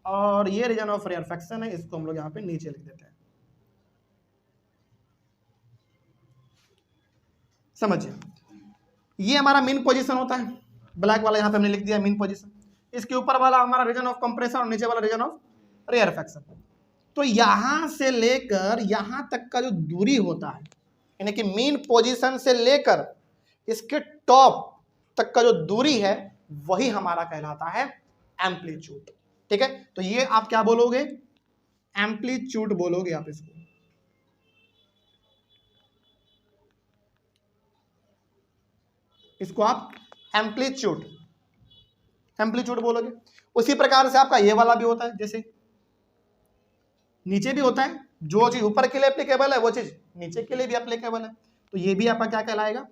और ये रीजन ऑफ रेयरफेक्शन है, इसको हम लोग यहाँ पे नीचे लिख देते हैं। समझिए, ये हमारा मीन पोजीशन होता है, ब्लैक वाला यहाँ पे हमने लिख दिया मीन पोजीशन, इसके ऊपर वाला हमारा रीजन ऑफ कंप्रेशन और नीचे वाला रीजन ऑफ रेयरफेक्शन। तो यहां से लेकर यहां तक का जो दूरी होता है, यानी कि मीन पोजीशन से लेकर इसके टॉप तक का जो दूरी है, वही हमारा कहलाता है एम्पलीट्यूड। ठीक है, तो ये आप क्या बोलोगे, एम्पलीट्यूड बोलोगे आप इसको। इसको आप एम्पलीट्यूड बोलोगे। उसी प्रकार से आपका ये वाला भी होता है, जैसे नीचे भी होता है, जो चीज ऊपर के लिए एप्लीकेबल है वो चीज नीचे के लिए भी एप्लीकेबल है। तो ये भी आपका क्या कहलाएगा,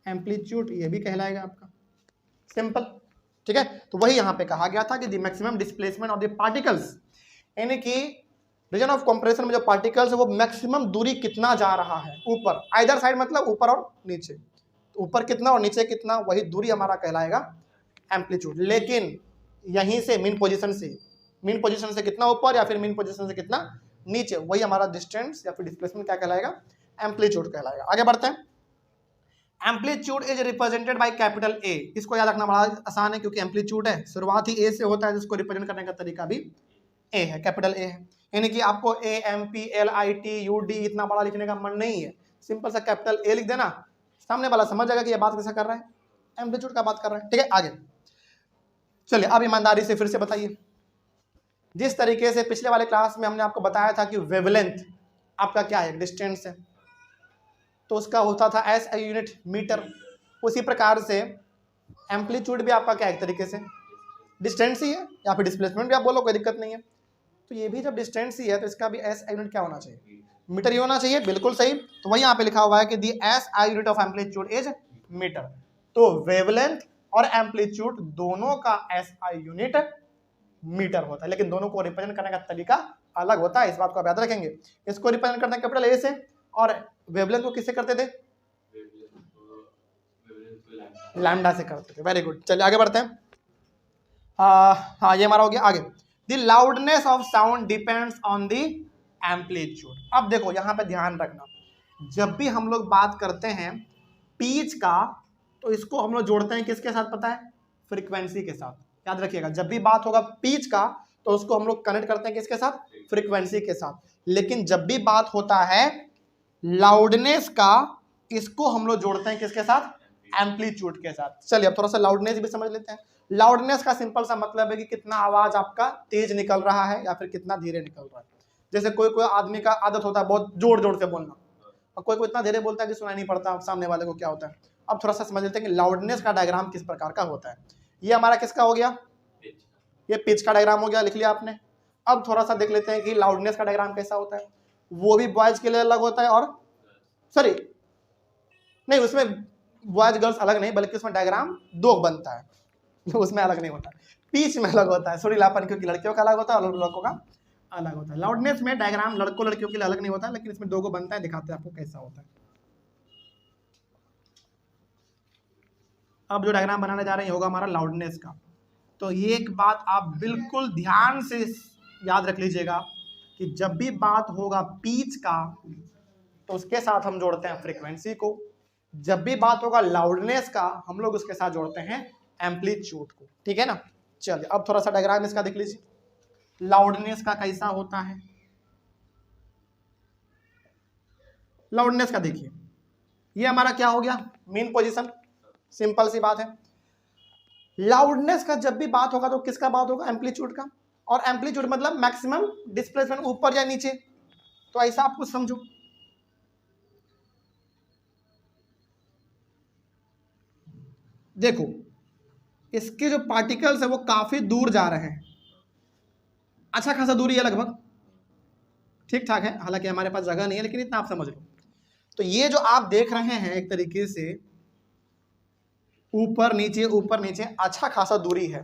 एम्पलीट्यूड, ये भी कहलाएगा आपका, सिंपल। ठीक है, तो वही यहां पे कहा गया था कि the maximum displacement of the particles, यानी कि रीजन ऑफ कंप्रेशन में जो पार्टिकल्स है वो मैक्सिमम दूरी कितना जा रहा है ऊपर, आइदर साइड मतलब ऊपर और नीचे, तो ऊपर कितना और नीचे कितना, वही दूरी हमारा कहलाएगा एम्पलीट्यूड। लेकिन यहीं से मीन पोजीशन से कितना ऊपर या फिर मीन पोजीशन से कितना नीचे, वही हमारा डिस्टेंस या फिर डिस्प्लेसमेंट क्या कहलाएगा, एम्पलीट्यूड कहलाएगा। आगे बढ़ते हैं। Amplitude is represented by capital A. इसको याद रखना बड़ा आसान है, क्योंकि एम्पलीट्यूड है, शुरुआत ही ए से होता है, जिसको रिप्रेजेंट करने का तरीका भी ए है, कैपिटल ए है। यानी कि आपको AMPLITUD इतना बड़ा लिखने का मन नहीं है, सिंपल सा कैपिटल A लिख देना, सामने वाला समझ जाएगा कि ये बात कैसा कर रहा है, एम्पलीट्यूड का बात कर रहा है। ठीक है, आगे चलिए। अब ईमानदारी से फिर से बताइए, जिस तरीके से पिछले वाले क्लास में हमने आपको बताया था कि वेवलेंथ आपका क्या है, डिस्टेंस है, तो उसका होता था SI यूनिट मीटर, उसी प्रकार से एम्पलीट्यूड भी आपका क्या है, एक तरीके से डिस्टेंस ही है, या फिर डिस्प्लेसमेंट भी आप बोलो, कोई दिक्कत नहीं है। तो ये भी जब डिस्टेंस ही है तो इसका भी SI यूनिट क्या होना चाहिए, मीटर ही होना चाहिए, बिल्कुल सही। तो वही यहाँ पे लिखा हुआ है कि the SI unit of amplitude is metre. तो वेवलेंथ और एम्पलीट्यूड दोनों का SI यूनिट मीटर होता है, लेकिन दोनों को रिप्रेजेंट करने का तरीका अलग होता है, इस बात को आप याद रखेंगे। इसको रिप्रेजेंट करते हैं कैपिटल A से, और वेवलेंथ को किससे करते थे, लैम्डा से करते थे। वेरी गुड, चलिए आगे बढ़ते हैं। हाँ, ये हमारा हो गया। आगे, the loudness of sound depends on the amplitude. अब देखो यहाँ पे ध्यान रखना, जब भी हम लोग बात करते हैं पिच का, तो इसको हम लोग जोड़ते हैं किसके साथ पता है, फ्रीक्वेंसी के साथ। याद रखिएगा, जब भी बात होगा पिच का तो उसको हम लोग कनेक्ट करते हैं किसके साथ, फ्रीक्वेंसी के साथ। लेकिन जब भी बात होता है लाउडनेस का, इसको हम लोग जोड़ते हैं किसके साथ, एम्पलीट्यूड के साथ। चलिए अब थोड़ा सा लाउडनेस भी समझ लेते हैं। लाउडनेस का सिंपल सा मतलब है कि कितना आवाज आपका तेज निकल रहा है या फिर कितना धीरे निकल रहा है। जैसे कोई कोई आदमी का आदत होता है बहुत जोर जोर से बोलना, और कोई कोई इतना धीरे बोलता है कि सुनाई नहीं पड़ता सामने वाले को क्या होता है। अब थोड़ा सा समझ लेते हैं कि लाउडनेस का डायग्राम किस प्रकार का होता है। ये हमारा किसका हो गया, ये पिच का डायग्राम हो गया, लिख लिया आपने। अब थोड़ा सा देख लेते हैं कि लाउडनेस का डायग्राम कैसा होता है। वो भी बॉयज के लिए अलग होता है, और सॉरी नहीं, उसमें बॉयज गर्ल्स अलग नहीं, बल्कि उसमें डायग्राम दो बनता है, उसमें अलग नहीं होता, पिच में अलग होता है। सॉरी लापन, क्योंकि लड़कियों का अलग होता है और लड़कों का अलग होता है। लाउडनेस में डायग्राम लड़कों लड़कियों के लिए अलग नहीं होता, लेकिन इसमें दो को बनता है, दिखाते हैं आपको कैसा होता है। अब जो डायग्राम बनाने जा रहे हैं होगा हमारा लाउडनेस का। तो ये एक बात आप बिल्कुल ध्यान से याद रख लीजिएगा कि जब भी बात होगा पिच का तो उसके साथ हम जोड़ते हैं फ्रीक्वेंसी को, जब भी बात होगा लाउडनेस का हम लोग उसके साथ जोड़ते हैं एम्पलीट्यूड को। ठीक है ना। चलिए अब थोड़ा सा डायग्राम इसका देख लीजिए, लाउडनेस का कैसा होता है। लाउडनेस का देखिए, ये हमारा क्या हो गया, मेन पोजीशन, सिंपल सी बात है। लाउडनेस का जब भी बात होगा तो किसका बात होगा, एम्पलीट्यूड का। और एम्पलीट्यूड मतलब मैक्सिमम डिस्प्लेसमेंट, ऊपर या नीचे, तो ऐसा आप कुछ समझो। देखो इसके जो पार्टिकल्स है वो काफी दूर जा रहे हैं, अच्छा खासा दूरी है, लगभग ठीक ठाक है, हालांकि हमारे पास जगह नहीं है, लेकिन इतना आप समझ लो। तो ये जो आप देख रहे हैं एक तरीके से ऊपर नीचे अच्छा खासा दूरी है,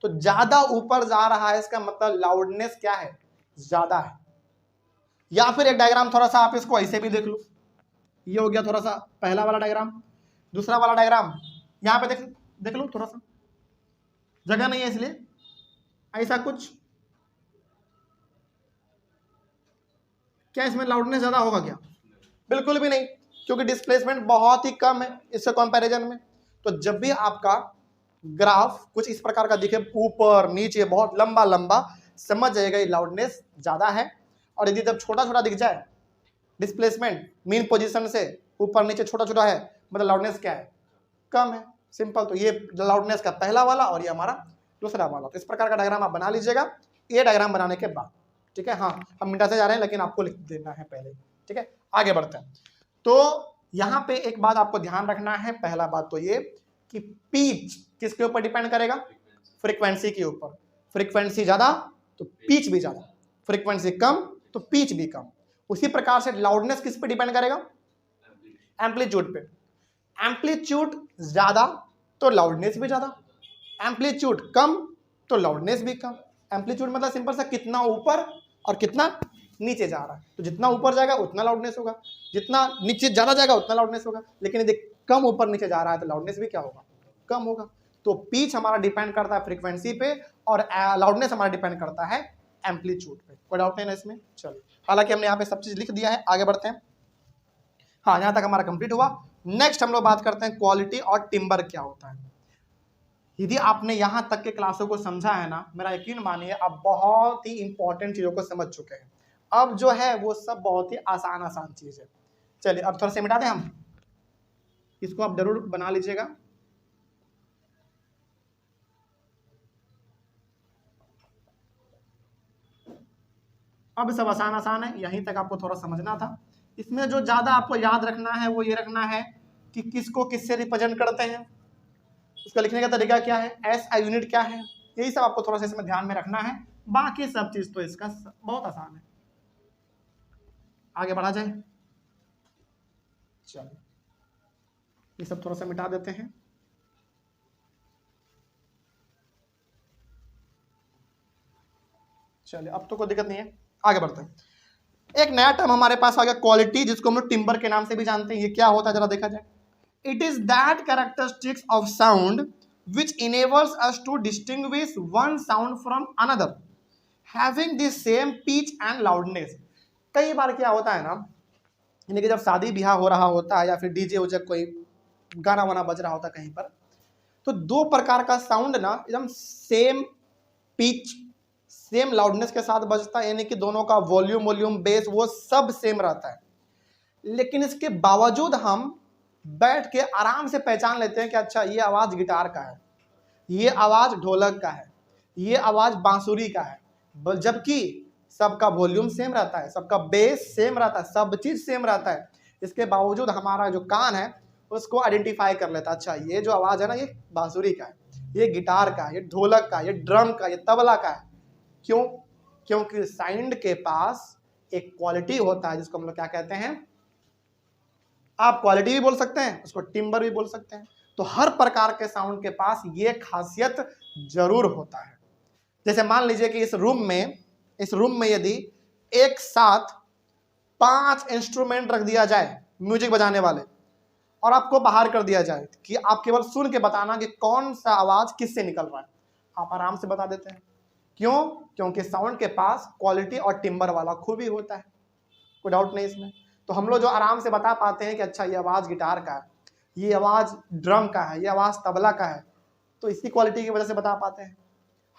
तो ज्यादा ऊपर जा रहा है, इसका मतलब लाउडनेस क्या है, ज्यादा है। या फिर एक डायग्राम थोड़ा सा आप इसको ऐसे भी देख लो, ये हो गया थोड़ा सा पहला वाला डायग्राम। दूसरा वाला डायग्राम यहाँ पे देख लो, थोड़ा सा जगह नहीं है इसलिए ऐसा कुछ। क्या इसमें लाउडनेस ज्यादा होगा क्या, बिल्कुल भी नहीं, क्योंकि डिस्प्लेसमेंट बहुत ही कम है इससे कंपैरिजन में। तो जब भी आपका ग्राफ कुछ इस प्रकार का दिखे, ऊपर नीचे बहुत लंबा लंबा, समझ जाएगा ये लाउडनेस ज्यादा है। और यदि जब छोटा छोटा दिख जाए डिस्प्लेसमेंट मीन पोजीशन से ऊपर नीचे छोटा छोटा है, मतलब लाउडनेस क्या है, कम है, सिंपल। तो ये लाउडनेस का पहला वाला और ये हमारा दूसरा वाला। तो इस प्रकार का डायग्राम आप बना लीजिएगा ये डायग्राम बनाने के बाद। ठीक है, हाँ हम मिटाते जा रहे हैं लेकिन आपको लिख देना है पहले। ठीक है, आगे बढ़ते हैं। तो यहाँ पे एक बात आपको ध्यान रखना है, पहला बात तो ये कि पिच किसके ऊपर डिपेंड करेगा, फ्रीक्वेंसी के ऊपर। फ्रीक्वेंसी ज्यादा तो पिच भी ज्यादा, फ्रीक्वेंसी कम तो पिच भी कम। उसी प्रकार से लाउडनेस किस पे डिपेंड करेगा, एम्पलीट्यूड पे। एम्पलीट्यूड ज्यादा तो लाउडनेस भी ज्यादा, एम्पलीट्यूड कम तो लाउडनेस भी कम। एम्पलीट्यूड मतलब सिंपल सा कितना ऊपर और कितना नीचे जा रहा है, तो जितना ऊपर जाएगा उतना लाउडनेस होगा, जितना नीचे ज्यादा जाएगा उतना लाउडनेस होगा। लेकिन यदि कम ऊपर नीचे जा रहा है तो लाउडनेस भी क्या होगा, कम होगा। तो पिच हमारा डिपेंड करता है फ्रीक्वेंसी पे और लाउडनेस हमारा डिपेंड करता है एम्पलीट्यूड पे। कोई डाउट नहीं ना इसमें। चलो, हालांकि हमने यहाँ पे सब चीज लिख दिया है, आगे बढ़ते हैं। हाँ, यहाँ तक हमारा कंप्लीट हुआ। नेक्स्ट हम लोग बात करते हैं क्वालिटी और टिम्बर क्या होता है। यदि आपने यहाँ तक के क्लासों को समझा है ना, मेरा यकीन मानिए आप बहुत ही इंपॉर्टेंट चीज़ों को समझ चुके हैं। अब जो है वो सब बहुत ही आसान आसान चीज़ है। चलिए अब थोड़ा सा मिटा दें हम, इसको आप जरूर बना लीजिएगा। अब सब आसान आसान है, यहीं तक आपको थोड़ा समझना था। इसमें जो ज़्यादा आपको याद रखना है वो ये रखना है कि किसको किससे रिप्रेजेंट करते हैं, उसका लिखने का तरीका क्या है, SI यूनिट क्या है, यही सब आपको थोड़ा सा इसमें ध्यान में रखना है। बाकी सब चीज़ तो इसका बहुत आसान है। आगे बढ़ा जाए, चलो ये सब थोड़ा सा मिटा देते हैं। चलिए अब तो कोई दिक्कत नहीं है, आगे बढ़ते हैं। एक नया टर्म हमारे पास आ गया क्वालिटी, जिसको हम लोग टिम्बर के नाम से भी जानते हैं। ये क्या होता है जरा देखा जाए। It is that characteristics of sound which enables us to distinguish one sound from another having the same pitch and loudness. कई बार क्या होता है ना, यानी कि जब शादी ब्याह हो रहा होता है या फिर डीजे उजे कोई गाना वाना बज रहा होता है कहीं पर, तो दो प्रकार का साउंड ना एकदम सेम पिच सेम लाउडनेस के साथ बजता है, यानी कि दोनों का वॉल्यूम बेस वो सब सेम रहता है। लेकिन इसके बावजूद हम बैठ के आराम से पहचान लेते हैं कि अच्छा ये आवाज गिटार का है, ये आवाज ढोलक का है, ये आवाज बांसुरी का है, जबकि सबका वॉल्यूम सेम रहता है, सबका बेस सेम रहता है, सब चीज सेम रहता है। इसके बावजूद हमारा जो कान है उसको आइडेंटिफाई कर लेता है, अच्छा ये जो आवाज है ना ये बांसुरी का है, ये गिटार का है, ये ढोलक का, ये ड्रम का, ये तबला का है। क्यों? क्योंकि साउंड के पास एक क्वालिटी होता है जिसको हम लोग क्या कहते हैं, आप क्वालिटी भी बोल सकते हैं, उसको टिम्बर भी बोल सकते हैं। तो हर प्रकार के साउंड के पास ये खासियत जरूर होता है। जैसे मान लीजिए कि इस रूम में यदि एक साथ 5 इंस्ट्रूमेंट रख दिया जाए म्यूजिक बजाने वाले, और आपको बाहर कर दिया जाए कि आप केवल सुन के बताना कि कौन सा आवाज किससे निकल रहा है, आप आराम से बता देते हैं। क्यों? क्योंकि साउंड के पास क्वालिटी और टिम्बर वाला खूबी होता है, कोई डाउट नहीं इसमें। तो हम लोग जो आराम से बता पाते हैं कि अच्छा ये आवाज गिटार का है, ये आवाज ड्रम का है, ये आवाज तबला का है, तो इसकी क्वालिटी की वजह से बता पाते हैं।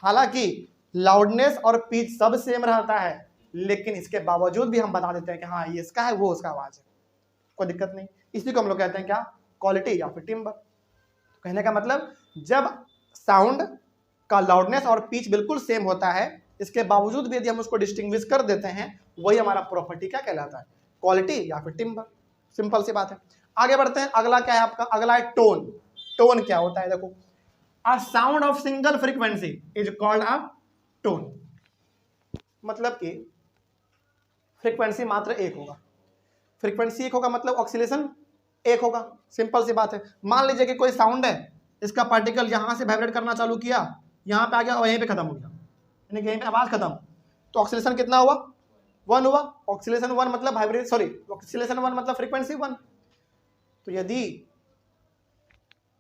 हालांकि लाउडनेस और पिच सब सेम रहता है, लेकिन इसके बावजूद भी हम बता देते हैं कि हाँ ये इसका है, वो उसका आवाज है, कोई दिक्कत नहीं। इसी को हम लोग कहते हैं क्या, क्वालिटी या फिर टिम्बर। कहने का मतलब जब साउंड का लाउडनेस और पिच बिल्कुल सेम होता है, इसके बावजूद भी यदि हम उसको डिस्टिंग्विश कर देते हैं, वही हमारा प्रॉपर्टी क्या कहलाता है, क्वालिटी या फिर टिम्बर। सिंपल सी बात है। आगे बढ़ते हैं, अगला क्या है आपका, अगला है टोन। टोन क्या होता है, देखो, a sound of single frequency is called a tone. मतलब कि फ्रीक्वेंसी मात्र एक होगा, फ्रीक्वेंसी एक होगा मतलब ऑक्सीलेशन एक होगा। सिंपल सी बात है। मान लीजिए कि कोई साउंड है, इसका पार्टिकल यहां से वाइब्रेट करना चालू किया, यहां पे आ गया और यहीं पे खत्म हो गया, यानी कि यहीं पे आवाज खत्म, तो ऑक्सीलेशन कितना हुआ, 1 हुआ। ऑक्सीलेशन 1 मतलब वाइब्रेट, सॉरी ऑक्सीलेशन 1 मतलब फ्रीक्वेंसी 1। तो यदि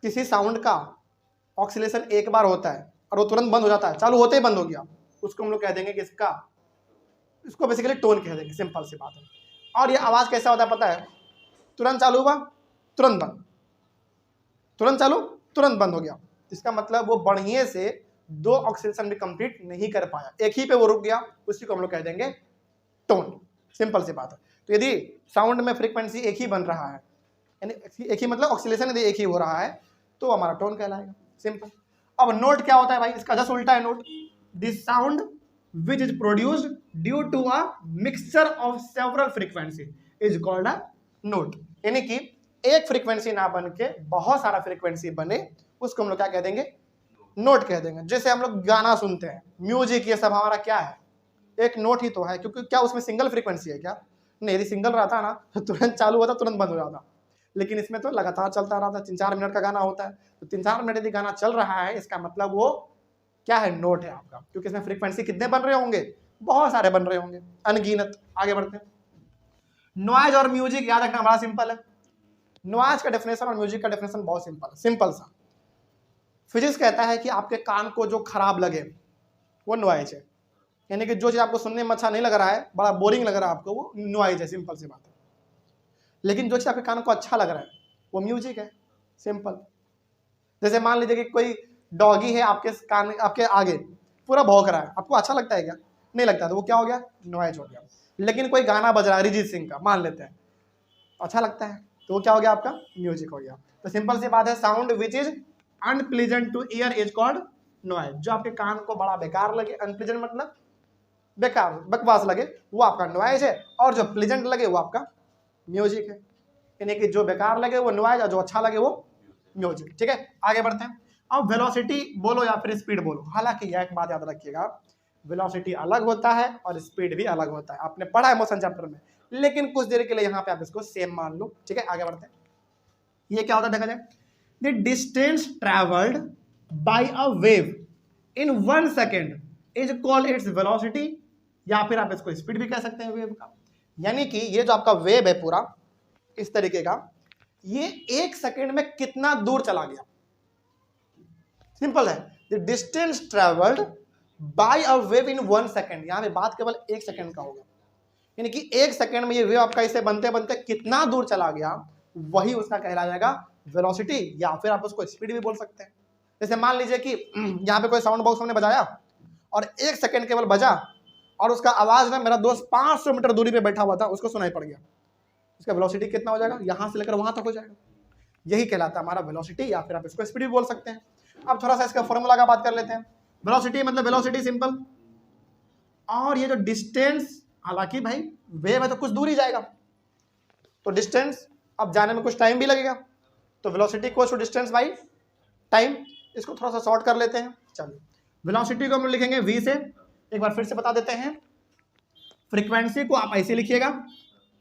किसी साउंड का ऑक्सीलेशन एक बार होता है और वो तुरंत बंद हो जाता है, चालू होते ही बंद हो गया, उसको हम लोग कह देंगे कि इसको बेसिकली टोन कह देंगे। सिंपल सी बात है। और ये आवाज कैसा होता है पता है, तुरंत चालू हुआ तुरंत बंद, तुरंत चालू तुरंत बंद हो गया। इसका मतलब वो बढ़िया से 2 ऑक्सीलेशन भी कंप्लीट नहीं कर पाया, एक ही पे वो रुक गया, उसी को हम लोग कह देंगे टोन। सिंपल सी बात है। तो यदि साउंड में फ्रीक्वेंसी एक ही बन रहा है, यानी एक ही मतलब ऑक्सीलेशन यदि एक ही हो रहा है, तो हमारा टोन कहलाएगा। सिंपल। अब नोट क्या होता है भाई, इसका जस्ट उल्टा है note. This sound which is produced due to a mixture of several frequency is called a note। यानी कि एक फ्रीक्वेंसी ना बन के बहुत सारा फ्रीक्वेंसी बने, उसको हम लोग क्या कह देंगे, नोट कह देंगे। जैसे हम लोग गाना सुनते हैं, म्यूजिक, ये सब हमारा क्या है, एक नोट ही तो है। क्योंकि क्या उसमें सिंगल फ्रीक्वेंसी है क्या, नहीं। यदि सिंगल रहता ना तो तुरंत चालू होता तुरंत बंद हो जाता, लेकिन इसमें तो लगातार चलता रहता। 3-4 मिनट का गाना होता है, तो 3-4 मिनट यदि गाना चल रहा है, इसका मतलब वो क्या है, नोट है आपका। क्योंकि इसमें फ्रीक्वेंसी कितने बन रहे होंगे, बहुत सारे बन रहे होंगे, अनगिनत। आगे बढ़ते हैं। नॉइज और म्यूजिक याद रखना बड़ा सिंपल है। नॉइज का डेफिनेशन और म्यूजिक का डेफिनेशन बहुत सिंपल है, सिंपल सा। फिजिक्स कहता है कि आपके कान को जो खराब लगे वो नॉइज है, यानी कि जो चीज आपको सुनने में अच्छा नहीं लग रहा है, बड़ा बोरिंग लग रहा है आपको, वो नॉइज है। सिंपल सी बात है। लेकिन जो चीज आपके कान को अच्छा लग रहा है वो म्यूजिक है। सिंपल। जैसे मान लीजिए कि कोई डॉगी है आपके कान, आपके आगे पूरा भौंक रहा है, आपको अच्छा लगता है क्या? नहीं लगता, तो वो क्या हो गया? नॉइज हो गया। लेकिन कोई गाना बज रहा है अरिजीत सिंह का, मान लेते हैं, अच्छा लगता है, तो वो क्या हो गया? आपका म्यूजिक हो गया। तो सिंपल सी बात है, sound which is unpleasant two year is called noise. जो आपके कान को बड़ा बेकार लगे, अनप्लीजेंट मतलब बेकार, बकवास लगे, वो आपका नॉइज है, और जो प्लीजेंट लगे वो आपका म्यूजिक है। यानी कि जो बेकार लगे वो नॉइज, और जो अच्छा लगे वो म्यूजिक। ठीक है, आगे बढ़ते हैं। अब वेलोसिटी बोलो या फिर स्पीड बोलो, हालांकि यह एक बात याद रखिएगा, वेलोसिटी अलग होता है और स्पीड भी अलग होता है, आपने पढ़ा है मोशन चैप्टर में, लेकिन कुछ देर के लिए यहाँ पे आप इसको सेम मान लो। ठीक है, आगे बढ़ते हैं। ये क्या होता है देखा जाए, the distance travelled by a wave in 1 second is called its velocity, या फिर आप इसको स्पीड भी कह सकते हैं वेव का। यानी कि ये जो आपका वेव है पूरा इस तरीके का, ये 1 सेकेंड में कितना दूर चला गया। सिंपल है, the distance travelled by a wave in 1 second, यहां पे बात केवल 1 सेकेंड का होगा। यानी कि 1 सेकेंड में ये वेव आपका इसे बनते बनते कितना दूर चला गया, वही उसका कहलाएगा वेलोसिटी, या फिर आप उसको स्पीड भी बोल सकते हैं। जैसे मान लीजिए कि यहाँ पे कोई साउंड बॉक्स हमने बजाया और 1 सेकेंड केवल बजा, और उसका आवाज ना मेरा दोस्त 500 मीटर दूरी पे बैठा हुआ था, उसको सुनाई पड़ गया, उसका वेलोसिटी कितना हो जाएगा? यहां से लेकर वहां तक हो जाएगा। यही कहलाता है हमारा वेलोसिटी, या फिर आप इसको स्पीड भी बोल सकते हैं। अब थोड़ा सा इसका फॉर्मूला का बात कर लेते हैं। वेलोसिटी मतलब वेलोसिटी सिंपल, और ये जो डिस्टेंस, हालांकि भाई वेव है तो कुछ दूर ही जाएगा, तो डिस्टेंस अब जाने में कुछ टाइम भी लगेगा, तो velocity equals to distance by time. इसको थोड़ा सा शॉर्ट कर लेते हैं। चलिए, वेलोसिटी को हम लिखेंगे v से, एक बार फिर से बता देते हैं, फ्रीक्वेंसी को आप ऐसे लिखिएगा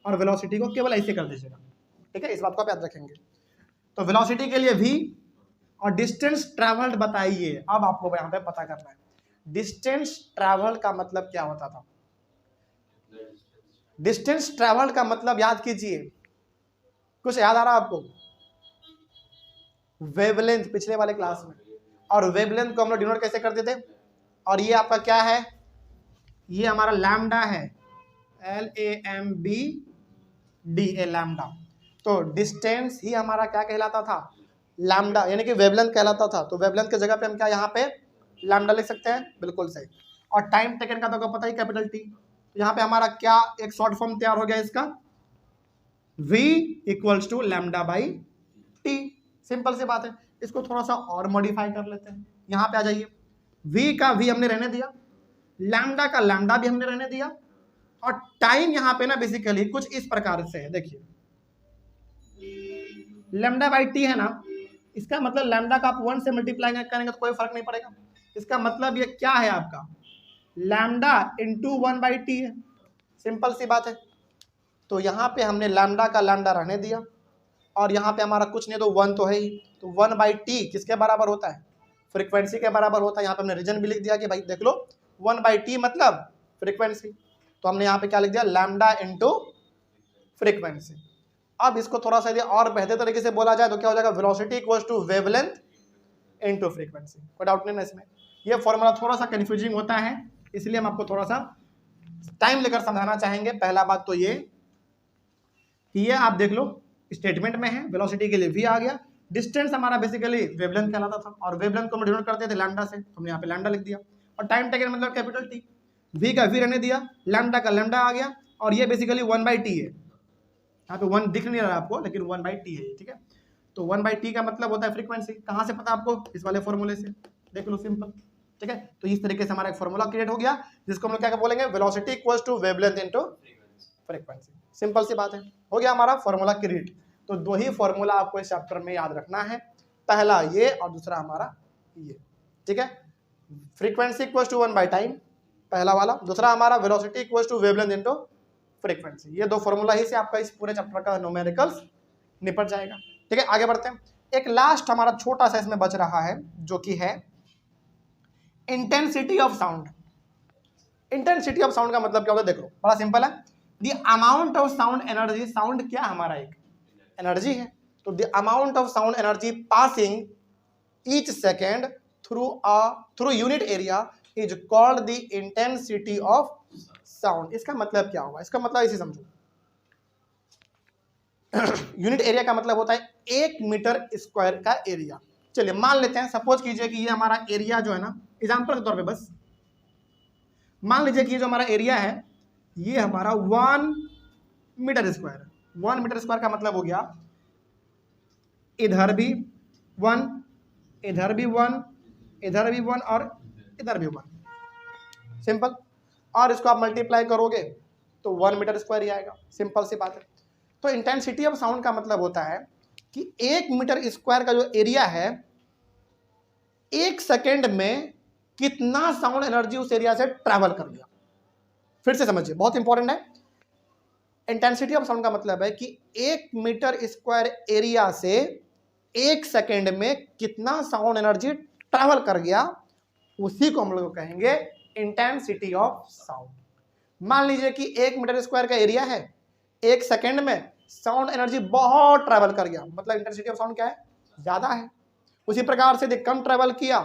और वेलोसिटी को केवल ऐसे कर दीजिएगा। ठीक है, इस बात को आप याद रखेंगे। तो वेलोसिटी के लिए v और डिस्टेंस ट्रैवल्ड बताइए। अब आपको यहाँ पे पता करना है डिस्टेंस ट्रैवल का मतलब क्या होता था। डिस्टेंस ट्रैवल का मतलब याद कीजिए, कुछ याद आ रहा है आपको? वेवलेंथ, पिछले वाले क्लास में, और वेवलेंथ को हम लोग डिनोट कैसे करते थे, और ये आपका क्या है? ये हमारा लैम्डा है, LAMBDA, लैम्डा। तो डिस्टेंस ही हमारा क्या कहलाता था? लैम्डा, यानी कि वेवलेंथ कहलाता था। तो वेवलेंथ की जगह पे हम क्या यहाँ पे लैम्डा लिख सकते हैं, बिल्कुल सही। और टाइम टेकन का तो आपको पता ही, कैपिटल T। तो यहाँ पे हमारा क्या एक शॉर्ट फॉर्म तैयार हो गया इसका, v equals to lambda by T. Simple सी बात है, इसको थोड़ा सा और मॉडिफाई कर लेते हैं। यहाँ पे आ जाइए, v का v हमने रहने दिया, लैम्डा का लैम्डा भी हमने रहने दिया, और टाइम यहाँ पे ना बेसिकली कुछ इस प्रकार से है, देखिए लैम्डा बाई टी है ना, इसका मतलब लैम्डा का आप 1 से मल्टीप्लाई करेंगे तो कोई फर्क नहीं पड़ेगा। इसका मतलब ये क्या है आपका, लैम्डा इंटू 1 बाई टी है। सिंपल सी बात है। तो यहाँ पे हमने लैम्डा का लैम्डा रहने दिया, और यहाँ पे हमारा कुछ नहीं तो 1 तो है ही, तो 1 बाई टी किसके बराबर होता है? फ्रीक्वेंसी के बराबर होता है। यहाँ पे हमने रीजन भी लिख दिया कि भाई देख लो 1 बाई टी मतलब फ्रीक्वेंसी, तो हमने यहाँ पे क्या लिख दिया, लैम्डा इंटू फ्रीक्वेंसी। अब इसको थोड़ा सा और बेहतर तरीके से बोला जाए तो क्या हो जाएगा, velocity equals to wavelength into frequency. कोई डाउट नहीं ना इसमें। ये फॉर्मूला थोड़ा सा कंफ्यूजिंग होता है, इसलिए हम आपको थोड़ा सा टाइम लेकर समझाना चाहेंगे। पहला बात तो ये कि ये आप देख लो स्टेटमेंट में है, वेलोसिटी के लिए v आ गया, डिस्टेंस हमारा बेसिकली वेवलेंथ कहलाता था, और वेवलेंथ को हम डिनोट करते थे लैम्डा से, हमने यहाँ पे लैम्डा लिख दिया, और टाइम टेकन मतलब कैपिटल T, v का v रहने दिया, लैम्डा का लैम्डा आ गया, और ये बेसिकली 1 बाई टी है। यहाँ पे 1 दिख नहीं रहा आपको, लेकिन 1 बाई टी है, ठीक है। तो 1 बाई टी का मतलब होता है फ्रीक्वेंसी। कहाँ से पता आपको? इस वाले फॉर्मूले से, देख लो सिंपल, ठीक है। तो इस तरीके से हमारा एक फॉर्मूला क्रिएट हो गया, जिसको हम लोग क्या बोलेंगे, velocity equals to wavelength into frequency. Simple सी बात है, हो गया हमारा फॉर्मूला क्रिएट। तो 2 ही फॉर्मूला आपको इस चैप्टर में याद रखना है, पहला ये और दूसरा हमारा ये, ठीक है। Frequency equals to 1 by time, पहला वाला, दूसरा हमारा velocity equals to wavelength into frequency. ये 2 फॉर्मूला ही से आपका इस पूरे चैप्टर का न्यूमेरिकल्स निपट जाएगा, ठीक है। आगे बढ़ते हैं। एक लास्ट हमारा छोटा सा इसमें बच रहा है, जो कि है intensity of sound. Intensity of sound का मतलब क्या होता है, देखो बड़ा सिंपल है, the amount of sound energy, sound क्या हमारा एक एनर्जी है, तो the amount of sound energy passing each second through unit area is called the intensity of sound. इसका मतलब क्या होगा, इसका मतलब इसे समझो। यूनिट एरिया का मतलब होता है 1 मीटर स्क्वायर का एरिया, चलिए मान लेते हैं, सपोज कीजिए कि ये हमारा एरिया जो है ना, एग्जाम्पल के तौर पे बस मान लीजिए कि ये जो हमारा एरिया है ये हमारा 1 मीटर स्क्वायर है। 1 मीटर स्क्वायर का मतलब हो गया इधर भी 1, इधर भी 1, इधर भी 1 और इधर भी 1, सिंपल। और इसको आप मल्टीप्लाई करोगे तो 1 मीटर स्क्वायर ही आएगा, सिंपल सी बात है। तो इंटेंसिटी ऑफ साउंड का मतलब होता है कि 1 मीटर स्क्वायर का जो एरिया है 1 सेकेंड में कितना साउंड एनर्जी उस एरिया से ट्रैवल कर गया। फिर से समझिए, बहुत इंपॉर्टेंट है। इंटेंसिटी ऑफ साउंड का मतलब है कि 1 मीटर स्क्वायर एरिया से 1 सेकेंड में कितना साउंड एनर्जी ट्रैवल कर गया, उसी को हम लोग कहेंगे इंटेंसिटी ऑफ साउंड। मान लीजिए कि 1 मीटर स्क्वायर का एरिया है, 1 सेकेंड में साउंड एनर्जी बहुत ट्रैवल कर गया, मतलब इंटेंसिटी ऑफ साउंड क्या है, ज्यादा है। उसी प्रकार से यदि कम ट्रैवल किया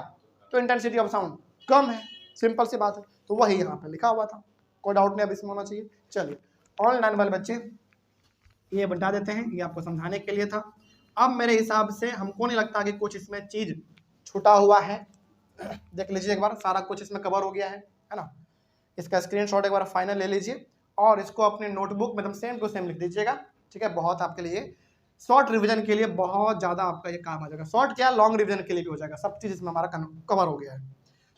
तो इंटेंसिटी ऑफ साउंड कम है, सिंपल सी बात है। तो वही यहाँ पे लिखा हुआ था, कोई डाउट नहीं अब इसमें होना चाहिए। चलिए ऑनलाइन वाले बच्चे ये बता देते हैं, ये आपको समझाने के लिए था। अब मेरे हिसाब से हमको नहीं लगता कि कुछ इसमें चीज छूटा हुआ है। देख लीजिए एक बार, सारा कुछ इसमें कवर हो गया है ना। इसका स्क्रीनशॉट एक बार फाइनल ले लीजिए और इसको अपने नोटबुक में एकदम सेम टू सेम लिख दीजिएगा, ठीक है। बहुत आपके लिए शॉर्ट रिवीजन के लिए बहुत ज़्यादा आपका ये काम आ जाएगा। शॉर्ट क्या, लॉन्ग रिवीजन के लिए भी हो जाएगा, सब चीज़ इसमें हमारा कवर हो गया है।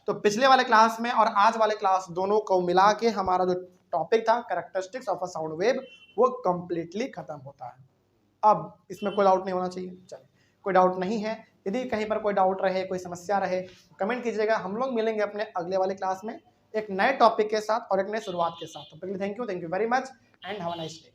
तो पिछले वाले क्लास में और आज वाले क्लास दोनों को मिला के हमारा जो टॉपिक था characteristics of a sound wave वो कंप्लीटली खत्म होता है। अब इसमें कोई डाउट नहीं होना चाहिए। चलिए कोई डाउट नहीं है, यदि कहीं पर कोई डाउट रहे, कोई समस्या रहे, कमेंट कीजिएगा। हम लोग मिलेंगे अपने अगले वाले क्लास में एक नए टॉपिक के साथ और एक नए शुरुआत के साथ। तो thank you very much and have a nice day.